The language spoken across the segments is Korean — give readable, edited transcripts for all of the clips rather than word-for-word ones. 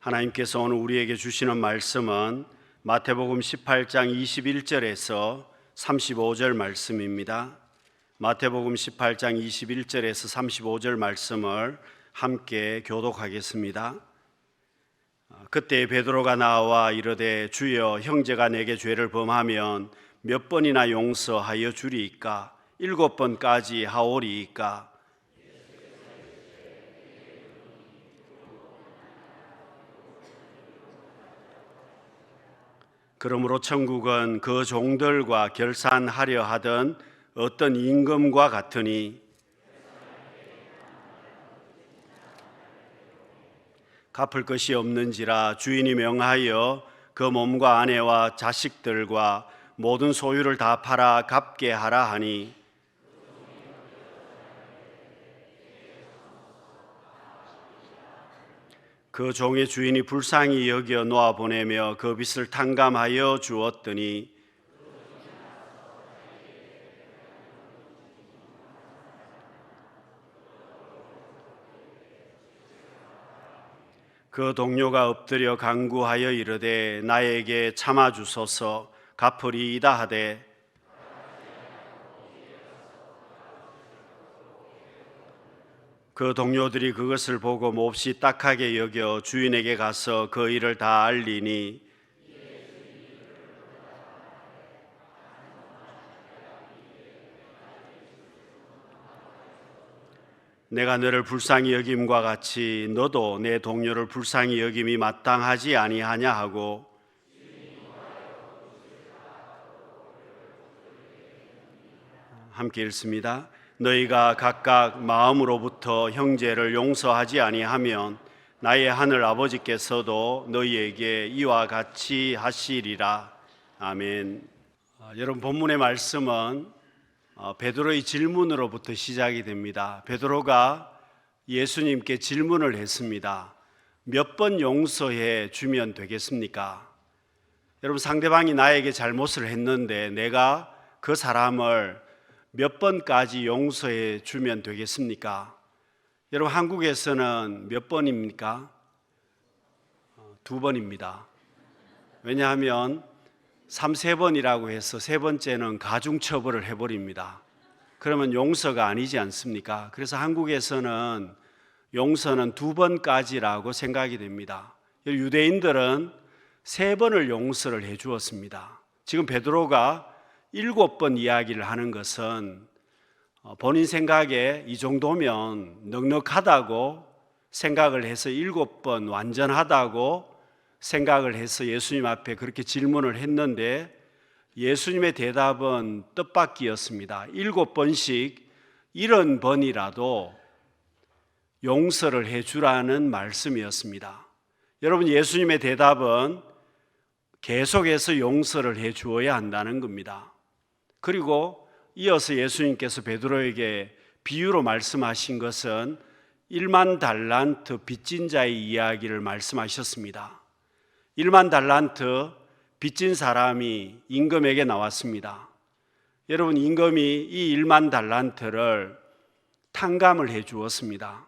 하나님께서 오늘 우리에게 주시는 말씀은 마태복음 18장 21절에서 35절 말씀입니다. 마태복음 18장 21절에서 35절 말씀을 함께 교독하겠습니다. 그때 베드로가 나와 이르되 주여, 형제가 내게 죄를 범하면 몇 번이나 용서하여 주리이까? 7번까지 하오리이까? 그러므로 천국은 그 종들과 결산하려 하던 어떤 임금과 같으니 갚을 것이 없는지라 주인이 명하여 그 몸과 아내와 자식들과 모든 소유를 다 팔아 갚게 하라 하니, 그 종의 주인이 불쌍히 여겨 놓아 보내며 그 빚을 탕감하여 주었더니 그 동료가 엎드려 간구하여 이르되 나에게 참아 주소서, 갚으리이다 하되, 그 동료들이 그것을 보고 몹시 딱하게 여겨 주인에게 가서 그 일을 다 알리니, 내가 너를 불쌍히 여김과 같이 너도 내 동료를 불쌍히 여김이 마땅하지 아니하냐 하고, 함께 읽습니다. 너희가 각각 마음으로부터 형제를 용서하지 아니하면 나의 하늘 아버지께서도 너희에게 이와 같이 하시리라. 아멘. 여러분, 본문의 말씀은 베드로의 질문으로부터 시작이 됩니다. 베드로가 예수님께 질문을 했습니다. 몇 번 용서해 주면 되겠습니까? 여러분, 상대방이 나에게 잘못을 했는데 내가 그 사람을 몇 번까지 용서해 주면 되겠습니까? 여러분, 한국에서는 몇 번입니까? 2번입니다. 왜냐하면 3-4번이라고 해서 세 번째는 가중처벌을 해버립니다. 그러면 용서가 아니지 않습니까? 그래서 한국에서는 용서는 2번까지라고 생각이 됩니다. 유대인들은 3번을 용서를 해 주었습니다. 지금 베드로가 7번 이야기를 하는 것은 본인 생각에 이 정도면 넉넉하다고 생각을 해서 7번 완전하다고 생각을 해서 예수님 앞에 그렇게 질문을 했는데, 예수님의 대답은 뜻밖이었습니다. 7번씩 70번이라도 용서를 해주라는 말씀이었습니다. 여러분, 예수님의 대답은 계속해서 용서를 해 주어야 한다는 겁니다. 그리고 이어서 예수님께서 베드로에게 비유로 말씀하신 것은 1만 달란트 빚진 자의 이야기를 말씀하셨습니다. 1만 달란트 빚진 사람이 임금에게 나왔습니다. 여러분, 임금이 이 1만 달란트를 탕감을 해 주었습니다.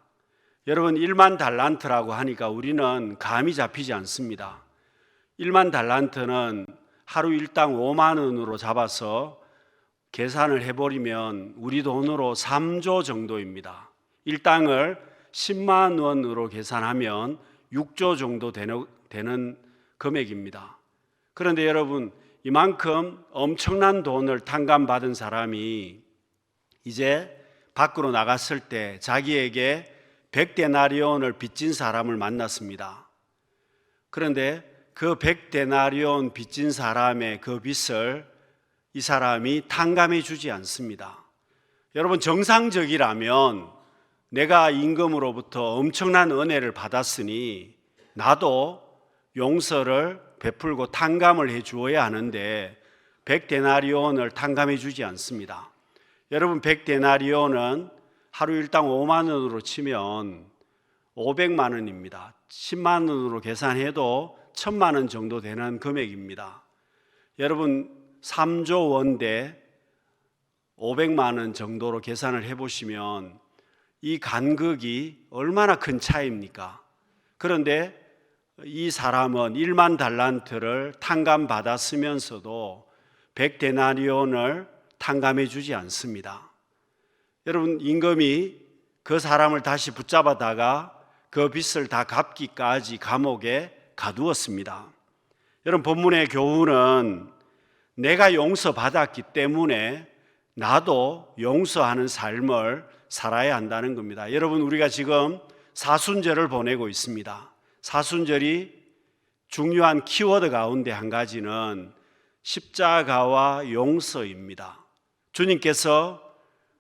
여러분, 1만 달란트라고 하니까 우리는 감이 잡히지 않습니다. 1만 달란트는 하루 일당 5만 원으로 잡아서 계산을 해버리면 우리 돈으로 3조 정도입니다. 일당을 10만 원으로 계산하면 6조 정도 되는 금액입니다. 그런데 여러분, 이만큼 엄청난 돈을 탕감받은 사람이 이제 밖으로 나갔을 때 자기에게 100데나리온을 빚진 사람을 만났습니다. 그런데 그 100데나리온 빚진 사람의 그 빚을 이 사람이 탕감해 주지 않습니다. 여러분, 정상적이라면 내가 임금으로부터 엄청난 은혜를 받았으니 나도 용서를 베풀고 탕감을 해 주어야 하는데 100데나리온을 탕감해 주지 않습니다. 여러분, 100데나리온은 하루 일당 5만 원으로 치면 500만 원입니다. 10만 원으로 계산해도 1000만 원 정도 되는 금액입니다. 여러분, 3조 원 대 500만 원 정도로 계산을 해보시면 이 간극이 얼마나 큰 차이입니까? 그런데 이 사람은 1만 달란트를 탕감받았으면서도 100데나리온을 탕감해 주지 않습니다. 여러분, 임금이 그 사람을 다시 붙잡아다가 그 빚을 다 갚기까지 감옥에 가두었습니다. 여러분, 본문의 교훈은 내가 용서받았기 때문에 나도 용서하는 삶을 살아야 한다는 겁니다. 여러분, 우리가 지금 사순절을 보내고 있습니다. 사순절이 중요한 키워드 가운데 한 가지는 십자가와 용서입니다. 주님께서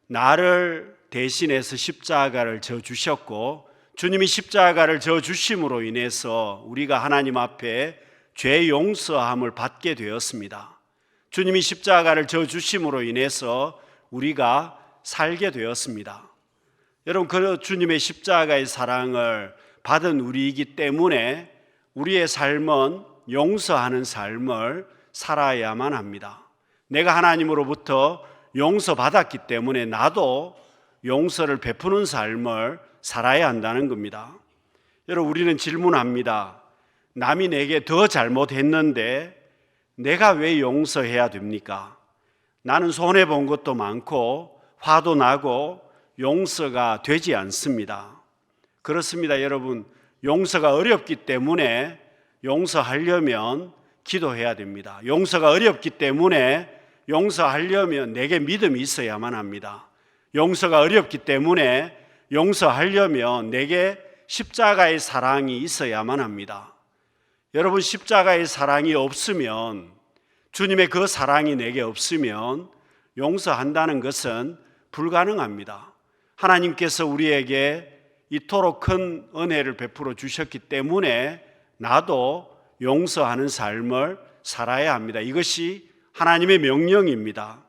나를 대신해서 십자가를 져 주셨고, 주님이 십자가를 져 주심으로 인해서 우리가 하나님 앞에 죄 용서함을 받게 되었습니다. 주님이 십자가를 져 주심으로 인해서 우리가 살게 되었습니다. 여러분, 그 주님의 십자가의 사랑을 받은 우리이기 때문에 우리의 삶은 용서하는 삶을 살아야만 합니다. 내가 하나님으로부터 용서받았기 때문에 나도 용서를 베푸는 삶을 살아야 한다는 겁니다. 여러분, 우리는 질문합니다. 남이 내게 더 잘못했는데 내가 왜 용서해야 됩니까? 나는 손해본 것도 많고 화도 나고 용서가 되지 않습니다. 그렇습니다. 여러분, 용서가 어렵기 때문에 용서하려면 기도해야 됩니다. 용서가 어렵기 때문에 용서하려면 내게 믿음이 있어야만 합니다. 용서가 어렵기 때문에 용서하려면 내게 십자가의 사랑이 있어야만 합니다. 여러분, 십자가의 사랑이 없으면, 주님의 그 사랑이 내게 없으면 용서한다는 것은 불가능합니다. 하나님께서 우리에게 이토록 큰 은혜를 베풀어 주셨기 때문에 나도 용서하는 삶을 살아야 합니다. 이것이 하나님의 명령입니다.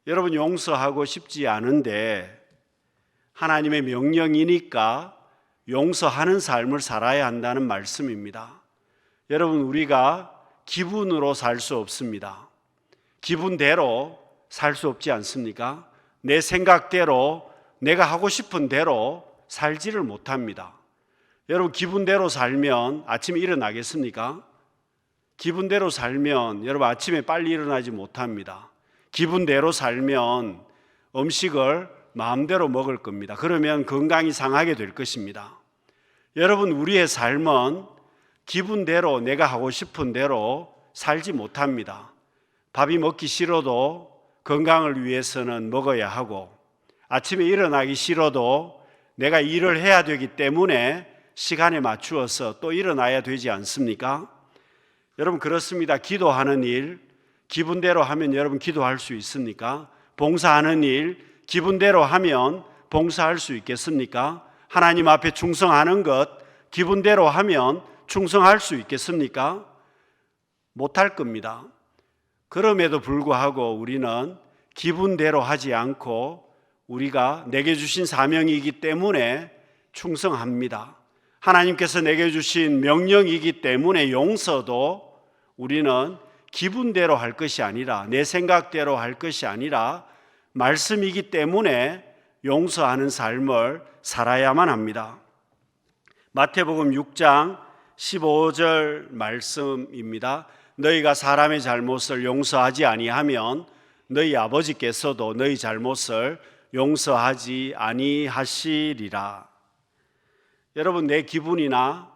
여러분, 용서하고 싶지 않은데 하나님의 명령이니까 용서하는 삶을 살아야 한다는 말씀입니다. 여러분, 우리가 기분으로 살 수 없습니다. 기분대로 살 수 없지 않습니까? 내 생각대로, 내가 하고 싶은 대로 살지를 못합니다. 여러분, 기분대로 살면 아침에 일어나겠습니까? 기분대로 살면 여러분 아침에 빨리 일어나지 못합니다. 기분대로 살면 음식을 마음대로 먹을 겁니다. 그러면 건강이 상하게 될 것입니다. 여러분, 우리의 삶은 기분대로, 내가 하고 싶은 대로 살지 못합니다. 밥이 먹기 싫어도 건강을 위해서는 먹어야 하고, 아침에 일어나기 싫어도 내가 일을 해야 되기 때문에 시간에 맞추어서 또 일어나야 되지 않습니까? 여러분, 그렇습니다. 기도하는 일 기분대로 하면 여러분 기도할 수 있습니까? 봉사하는 일 기분대로 하면 봉사할 수 있겠습니까? 하나님 앞에 충성하는 것 기분대로 하면 충성할 수 있겠습니까? 못할 겁니다. 그럼에도 불구하고 우리는 기분대로 하지 않고 우리가 내게 주신 사명이기 때문에 충성합니다. 하나님께서 내게 주신 명령이기 때문에 용서도 우리는 기분대로 할 것이 아니라, 내 생각대로 할 것이 아니라 말씀이기 때문에 용서하는 삶을 살아야만 합니다. 마태복음 6장 15절 말씀입니다. 너희가 사람의 잘못을 용서하지 아니하면 너희 아버지께서도 너희 잘못을 용서하지 아니하시리라. 여러분, 내 기분이나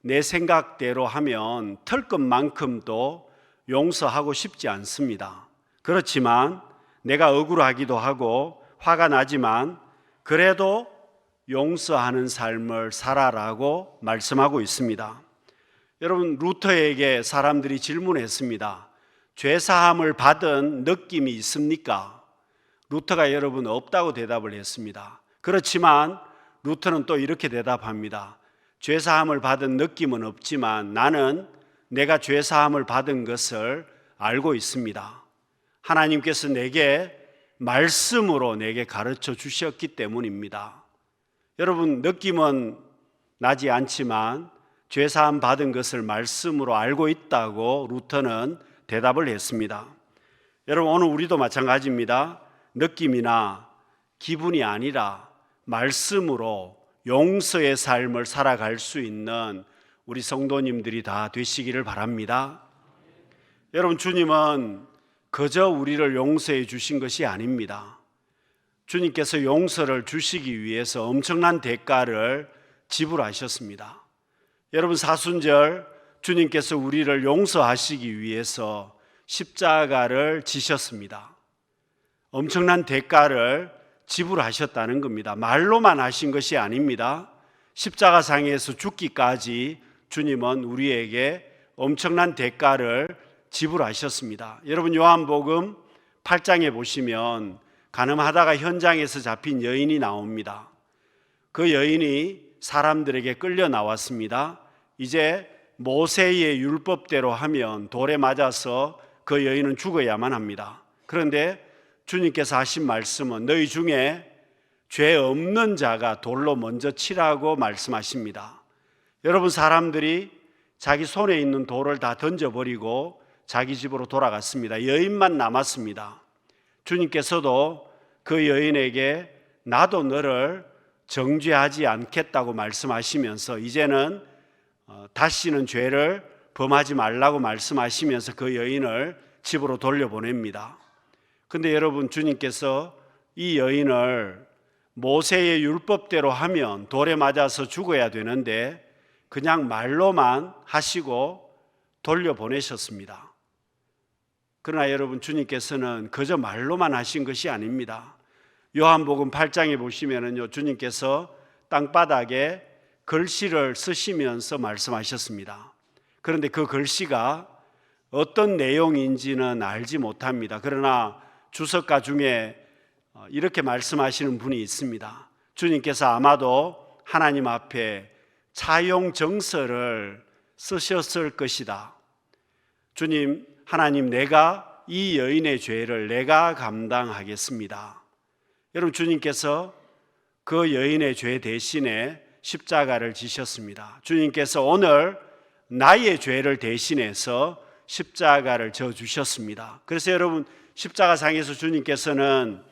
내 생각대로 하면 털 것만큼도 용서하고 싶지 않습니다. 그렇지만 내가 억울하기도 하고 화가 나지만 그래도 용서하는 삶을 살아라고 말씀하고 있습니다. 여러분, 루터에게 사람들이 질문했습니다. 죄사함을 받은 느낌이 있습니까? 루터가 여러분 없다고 대답을 했습니다. 그렇지만 루터는 또 이렇게 대답합니다. 죄사함을 받은 느낌은 없지만 나는 내가 죄사함을 받은 것을 알고 있습니다. 하나님께서 내게 말씀으로 내게 가르쳐 주셨기 때문입니다. 여러분, 느낌은 나지 않지만 죄사함 받은 것을 말씀으로 알고 있다고 루터는 대답을 했습니다. 여러분, 오늘 우리도 마찬가지입니다. 느낌이나 기분이 아니라 말씀으로 용서의 삶을 살아갈 수 있는 우리 성도님들이 다 되시기를 바랍니다. 여러분, 주님은 그저 우리를 용서해 주신 것이 아닙니다. 주님께서 용서를 주시기 위해서 엄청난 대가를 지불하셨습니다. 여러분, 사순절 주님께서 우리를 용서하시기 위해서 십자가를 지셨습니다. 엄청난 대가를 지불하셨다는 겁니다. 말로만 하신 것이 아닙니다. 십자가상에서 죽기까지 주님은 우리에게 엄청난 대가를 지불하셨습니다. 여러분, 요한복음 8장에 보시면 간음하다가 현장에서 잡힌 여인이 나옵니다. 그 여인이 사람들에게 끌려 나왔습니다. 이제 모세의 율법대로 하면 돌에 맞아서 그 여인은 죽어야만 합니다. 그런데 주님께서 하신 말씀은 너희 중에 죄 없는 자가 돌로 먼저 치라고 말씀하십니다. 여러분, 사람들이 자기 손에 있는 돌을 다 던져버리고 자기 집으로 돌아갔습니다. 여인만 남았습니다. 주님께서도 그 여인에게 나도 너를 정죄하지 않겠다고 말씀하시면서 이제는 다시는 죄를 범하지 말라고 말씀하시면서 그 여인을 집으로 돌려보냅니다. 근데 여러분, 주님께서 이 여인을 모세의 율법대로 하면 돌에 맞아서 죽어야 되는데 그냥 말로만 하시고 돌려보내셨습니다. 그러나 여러분, 주님께서는 그저 말로만 하신 것이 아닙니다. 요한복음 8장에 보시면은요, 주님께서 땅바닥에 글씨를 쓰시면서 말씀하셨습니다. 그런데 그 글씨가 어떤 내용인지는 알지 못합니다. 그러나 주석가 중에 이렇게 말씀하시는 분이 있습니다. 주님께서 아마도 하나님 앞에 차용 정서를 쓰셨을 것이다. 주님, 하나님, 내가 이 여인의 죄를 내가 감당하겠습니다. 여러분, 주님께서 그 여인의 죄 대신에 십자가를 지셨습니다. 주님께서 오늘 나의 죄를 대신해서 십자가를 져 주셨습니다. 그래서 여러분, 십자가상에서 주님께서는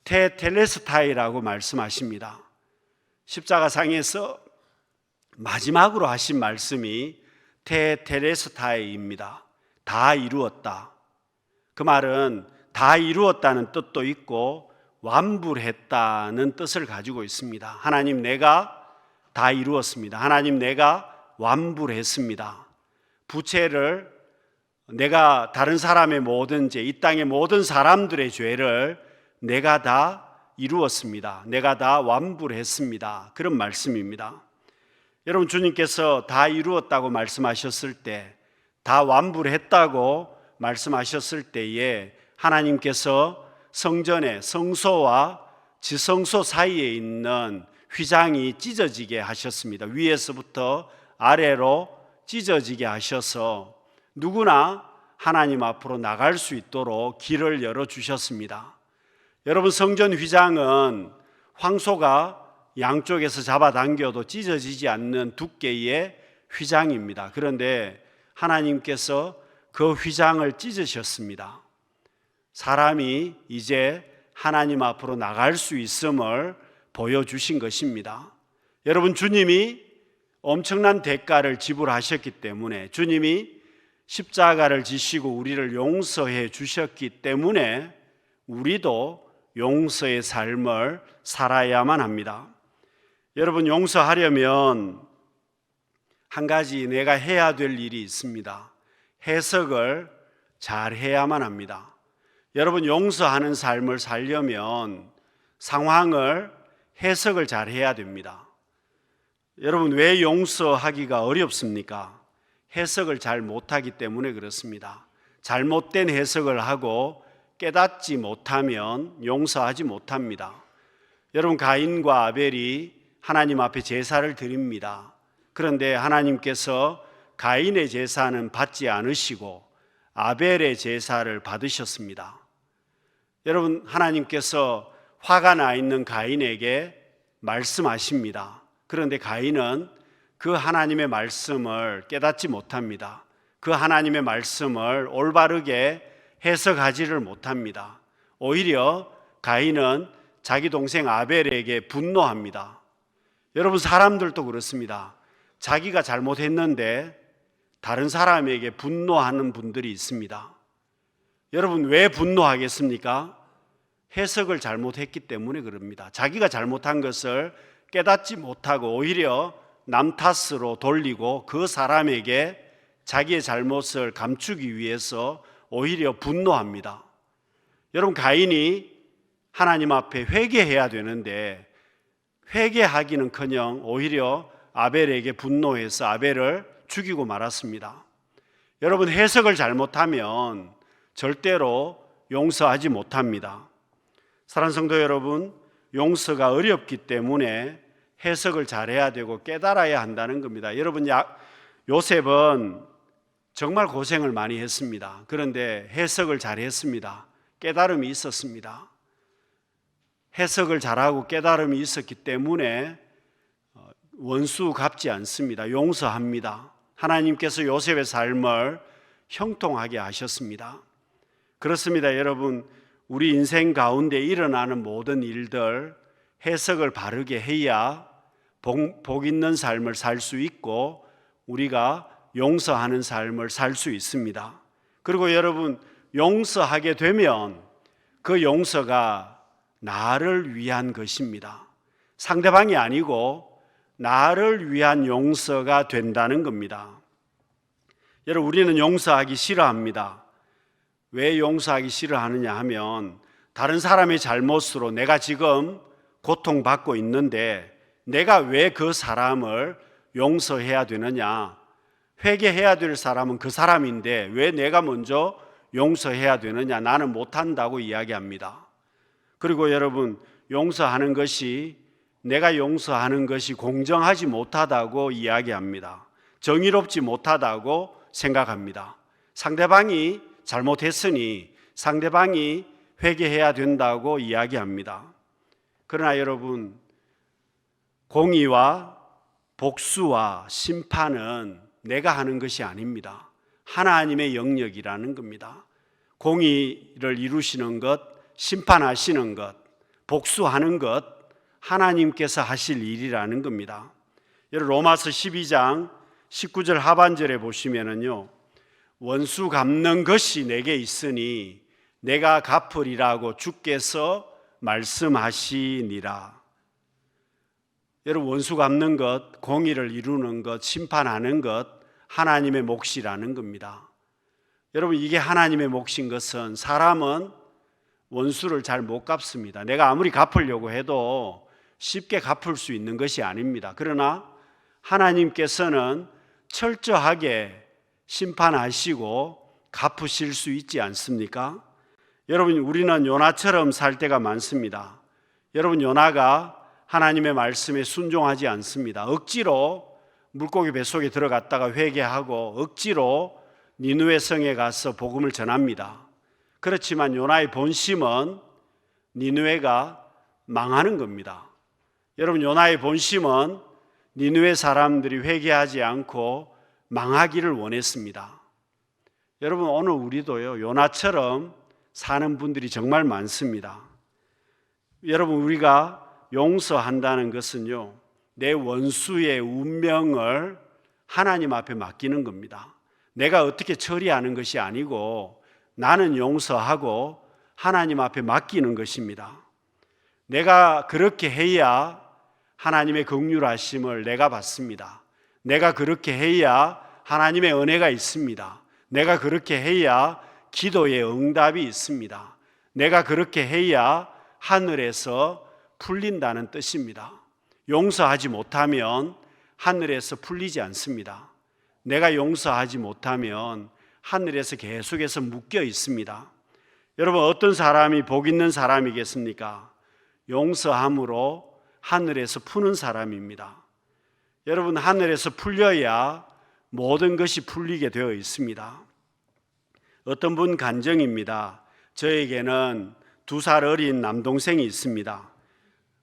테텔레스타이라고 말씀하십니다. 십자가상에서 마지막으로 하신 말씀이 테텔레스타이입니다. 다 이루었다. 그 말은 다 이루었다는 뜻도 있고 완불했다는 뜻을 가지고 있습니다. 하나님, 내가 다 이루었습니다. 하나님, 내가 완불했습니다. 부채를 내가 다른 사람의 모든 죄, 이 땅의 모든 사람들의 죄를 내가 다 이루었습니다. 내가 다 완불했습니다. 그런 말씀입니다. 여러분, 주님께서 다 이루었다고 말씀하셨을 때, 다 완불했다고 말씀하셨을 때에 하나님께서 성전의 성소와 지성소 사이에 있는 휘장이 찢어지게 하셨습니다. 위에서부터 아래로 찢어지게 하셔서 누구나 하나님 앞으로 나갈 수 있도록 길을 열어주셨습니다. 여러분, 성전 휘장은 황소가 양쪽에서 잡아당겨도 찢어지지 않는 두께의 휘장입니다. 그런데 하나님께서 그 휘장을 찢으셨습니다. 사람이 이제 하나님 앞으로 나갈 수 있음을 보여주신 것입니다. 여러분, 주님이 엄청난 대가를 지불하셨기 때문에, 주님이 십자가를 지시고 우리를 용서해 주셨기 때문에 우리도 용서의 삶을 살아야만 합니다. 여러분, 용서하려면 한 가지 내가 해야 될 일이 있습니다. 해석을 잘 해야만 합니다. 여러분, 용서하는 삶을 살려면 상황을 해석을 잘 해야 됩니다. 여러분, 왜 용서하기가 어렵습니까? 해석을 잘 못하기 때문에 그렇습니다. 잘못된 해석을 하고 깨닫지 못하면 용서하지 못합니다. 여러분, 가인과 아벨이 하나님 앞에 제사를 드립니다. 그런데 하나님께서 가인의 제사는 받지 않으시고 아벨의 제사를 받으셨습니다. 여러분, 하나님께서 화가 나 있는 가인에게 말씀하십니다. 그런데 가인은 그 하나님의 말씀을 깨닫지 못합니다. 그 하나님의 말씀을 올바르게 해석하지를 못합니다. 오히려 가인은 자기 동생 아벨에게 분노합니다. 여러분, 사람들도 그렇습니다. 자기가 잘못했는데 다른 사람에게 분노하는 분들이 있습니다. 여러분, 왜 분노하겠습니까? 해석을 잘못했기 때문에 그럽니다. 자기가 잘못한 것을 깨닫지 못하고 오히려 남 탓으로 돌리고 그 사람에게 자기의 잘못을 감추기 위해서 오히려 분노합니다. 여러분, 가인이 하나님 앞에 회개해야 되는데 회개하기는커녕 오히려 아벨에게 분노해서 아벨을 죽이고 말았습니다. 여러분, 해석을 잘못하면 절대로 용서하지 못합니다. 사랑하는 성도 여러분, 용서가 어렵기 때문에 해석을 잘해야 되고 깨달아야 한다는 겁니다. 여러분, 요셉은 정말 고생을 많이 했습니다. 그런데 해석을 잘했습니다. 깨달음이 있었습니다. 해석을 잘하고 깨달음이 있었기 때문에 원수 갚지 않습니다. 용서합니다. 하나님께서 요셉의 삶을 형통하게 하셨습니다. 그렇습니다. 여러분, 우리 인생 가운데 일어나는 모든 일들 해석을 바르게 해야 복 있는 삶을 살 수 있고 우리가 용서하는 삶을 살 수 있습니다. 그리고 여러분, 용서하게 되면 그 용서가 나를 위한 것입니다. 상대방이 아니고 나를 위한 용서가 된다는 겁니다. 여러분, 우리는 용서하기 싫어합니다. 왜 용서하기 싫어하느냐 하면 다른 사람의 잘못으로 내가 지금 고통받고 있는데 내가 왜 그 사람을 용서해야 되느냐? 회개해야 될 사람은 그 사람인데 왜 내가 먼저 용서해야 되느냐? 나는 못한다고 이야기합니다. 그리고 여러분, 용서하는 것이 내가 용서하는 것이 공정하지 못하다고 이야기합니다. 정의롭지 못하다고 생각합니다. 상대방이 잘못했으니 상대방이 회개해야 된다고 이야기합니다. 그러나 여러분, 공의와 복수와 심판은 내가 하는 것이 아닙니다. 하나님의 영역이라는 겁니다. 공의를 이루시는 것, 심판하시는 것, 복수하는 것, 하나님께서 하실 일이라는 겁니다. 여러분, 로마서 12장 19절 하반절에 보시면은요, 원수 갚는 것이 내게 있으니 내가 갚으리라고 주께서 말씀하시니라. 여러분, 원수 갚는 것, 공의를 이루는 것, 심판하는 것, 하나님의 몫이라는 겁니다. 여러분, 이게 하나님의 몫인 것은 사람은 원수를 잘 못 갚습니다. 내가 아무리 갚으려고 해도 쉽게 갚을 수 있는 것이 아닙니다. 그러나 하나님께서는 철저하게 심판하시고 갚으실 수 있지 않습니까? 여러분, 우리는 요나처럼 살 때가 많습니다. 여러분, 요나가 하나님의 말씀에 순종하지 않습니다. 억지로 물고기 뱃속에 들어갔다가 회개하고 억지로 니느웨 성에 가서 복음을 전합니다. 그렇지만 요나의 본심은 니느웨가 망하는 겁니다. 여러분, 요나의 본심은 니느웨 사람들이 회개하지 않고 망하기를 원했습니다. 여러분, 오늘 우리도요, 요나처럼 사는 분들이 정말 많습니다. 여러분, 우리가 용서한다는 것은요, 내 원수의 운명을 하나님 앞에 맡기는 겁니다. 내가 어떻게 처리하는 것이 아니고 나는 용서하고 하나님 앞에 맡기는 것입니다. 내가 그렇게 해야 하나님의 긍휼하심을 내가 받습니다. 내가 그렇게 해야 하나님의 은혜가 있습니다. 내가 그렇게 해야 기도의 응답이 있습니다. 내가 그렇게 해야 하늘에서 풀린다는 뜻입니다. 용서하지 못하면 하늘에서 풀리지 않습니다. 내가 용서하지 못하면 하늘에서 계속해서 묶여 있습니다. 여러분, 어떤 사람이 복 있는 사람이겠습니까? 용서함으로 하늘에서 푸는 사람입니다. 여러분, 하늘에서 풀려야 모든 것이 풀리게 되어 있습니다. 어떤 분 간증입니다. 저에게는 2살 어린 남동생이 있습니다.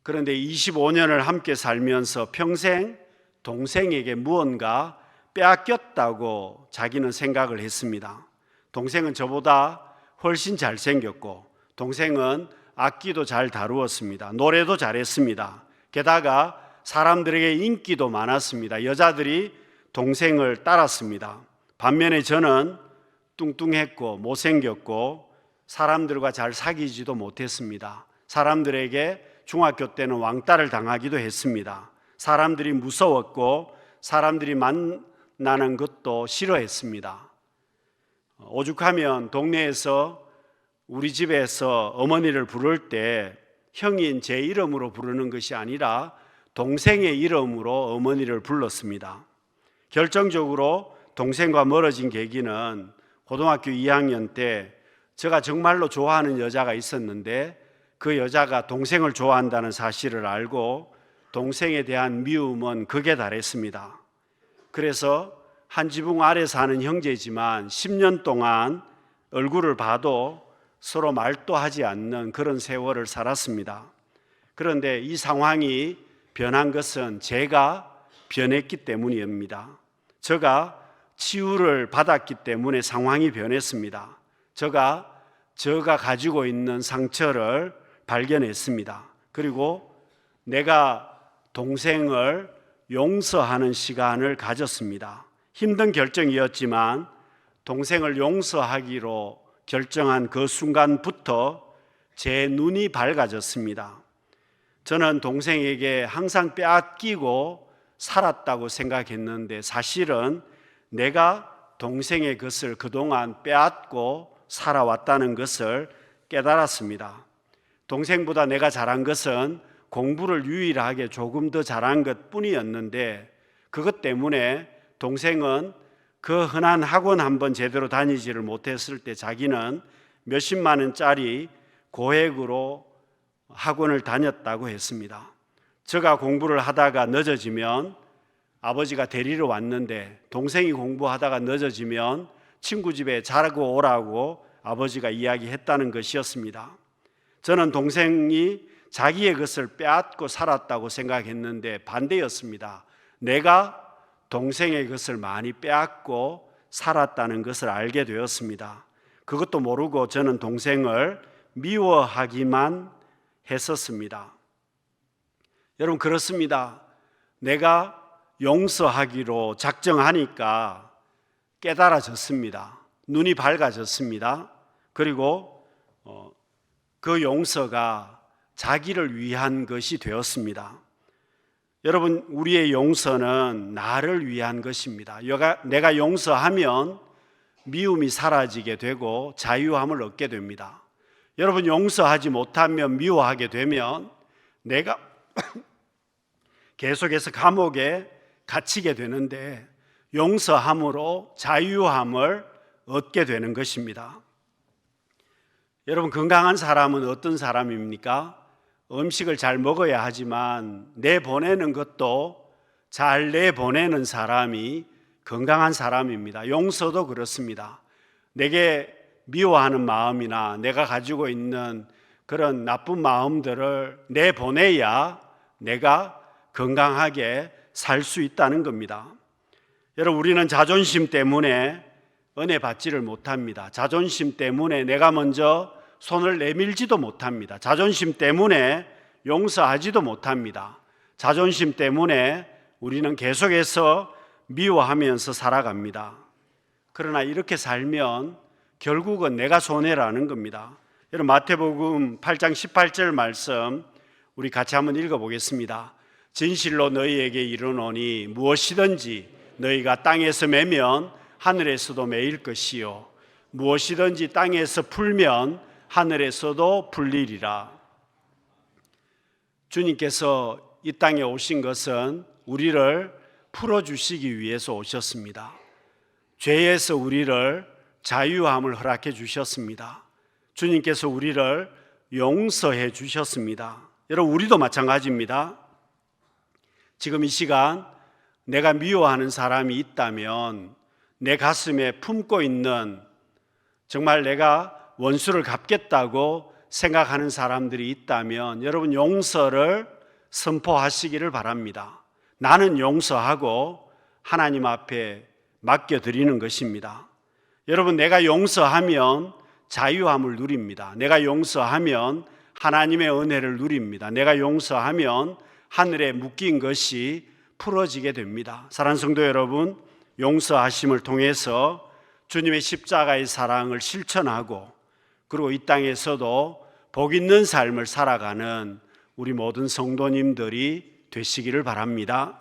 그런데 25년을 함께 살면서 평생 동생에게 무언가 빼앗겼다고 자기는 생각을 했습니다. 동생은 저보다 훨씬 잘생겼고 동생은 악기도 잘 다루었습니다. 노래도 잘했습니다. 게다가 사람들에게 인기도 많았습니다. 여자들이 동생을 따랐습니다. 반면에 저는 뚱뚱했고 못생겼고 사람들과 잘 사귀지도 못했습니다. 사람들에게 중학교 때는 왕따를 당하기도 했습니다. 사람들이 무서웠고 사람들이 만나는 것도 싫어했습니다. 오죽하면 동네에서 우리 집에서 어머니를 부를 때 형인 제 이름으로 부르는 것이 아니라 동생의 이름으로 어머니를 불렀습니다. 결정적으로 동생과 멀어진 계기는 고등학교 2학년 때 제가 정말로 좋아하는 여자가 있었는데 그 여자가 동생을 좋아한다는 사실을 알고 동생에 대한 미움은 극에 달했습니다. 그래서 한 지붕 아래 사는 형제지만 10년 동안 얼굴을 봐도 서로 말도 하지 않는 그런 세월을 살았습니다. 그런데 이 상황이 변한 것은 제가 변했기 때문입니다. 제가 치유를 받았기 때문에 상황이 변했습니다. 제가 가지고 있는 상처를 발견했습니다. 그리고 내가 동생을 용서하는 시간을 가졌습니다. 힘든 결정이었지만 동생을 용서하기로 결정한 그 순간부터 제 눈이 밝아졌습니다. 저는 동생에게 항상 빼앗기고 살았다고 생각했는데 사실은 내가 동생의 것을 그동안 빼앗고 살아왔다는 것을 깨달았습니다. 동생보다 내가 잘한 것은 공부를 유일하게 조금 더 잘한 것 뿐이었는데 그것 때문에 동생은 그 흔한 학원 한번 제대로 다니지를 못했을 때 자기는 몇십만 원짜리 고액으로 학원을 다녔다고 했습니다. 제가 공부를 하다가 늦어지면 아버지가 데리러 왔는데 동생이 공부하다가 늦어지면 친구 집에 자고 오라고 아버지가 이야기했다는 것이었습니다. 저는 동생이 자기의 것을 빼앗고 살았다고 생각했는데 반대였습니다. 내가 동생의 것을 많이 빼앗고 살았다는 것을 알게 되었습니다. 그것도 모르고 저는 동생을 미워하기만 했었습니다. 여러분 그렇습니다. 내가 용서하기로 작정하니까 깨달아졌습니다. 눈이 밝아졌습니다. 그리고 그 용서가 자기를 위한 것이 되었습니다. 여러분 우리의 용서는 나를 위한 것입니다. 내가 용서하면 미움이 사라지게 되고 자유함을 얻게 됩니다. 여러분 용서하지 못하면 미워하게 되면 내가 계속해서 감옥에 갇히게 되는데 용서함으로 자유함을 얻게 되는 것입니다. 여러분 건강한 사람은 어떤 사람입니까? 음식을 잘 먹어야 하지만 내보내는 것도 잘 내보내는 사람이 건강한 사람입니다. 용서도 그렇습니다. 내게 미워하는 마음이나 내가 가지고 있는 그런 나쁜 마음들을 내보내야 내가 건강하게 살 수 있다는 겁니다. 여러분 우리는 자존심 때문에 은혜 받지를 못합니다. 자존심 때문에 내가 먼저 손을 내밀지도 못합니다. 자존심 때문에 용서하지도 못합니다. 자존심 때문에 우리는 계속해서 미워하면서 살아갑니다. 그러나 이렇게 살면 결국은 내가 손해라는 겁니다. 여러분 마태복음 8장 18절 말씀 우리 같이 한번 읽어보겠습니다. 진실로 너희에게 이르노니 무엇이든지 너희가 땅에서 매면 하늘에서도 매일 것이요 무엇이든지 땅에서 풀면 하늘에서도 풀리리라. 주님께서 이 땅에 오신 것은 우리를 풀어주시기 위해서 오셨습니다. 죄에서 우리를 자유함을 허락해 주셨습니다. 주님께서 우리를 용서해 주셨습니다. 여러분 우리도 마찬가지입니다. 지금 이 시간 내가 미워하는 사람이 있다면 내 가슴에 품고 있는 정말 내가 원수를 갚겠다고 생각하는 사람들이 있다면 여러분 용서를 선포하시기를 바랍니다. 나는 용서하고 하나님 앞에 맡겨드리는 것입니다. 여러분 내가 용서하면 자유함을 누립니다. 내가 용서하면 하나님의 은혜를 누립니다. 내가 용서하면 하늘에 묶인 것이 풀어지게 됩니다. 사랑하는 성도 여러분, 용서하심을 통해서 주님의 십자가의 사랑을 실천하고 그리고 이 땅에서도 복 있는 삶을 살아가는 우리 모든 성도님들이 되시기를 바랍니다.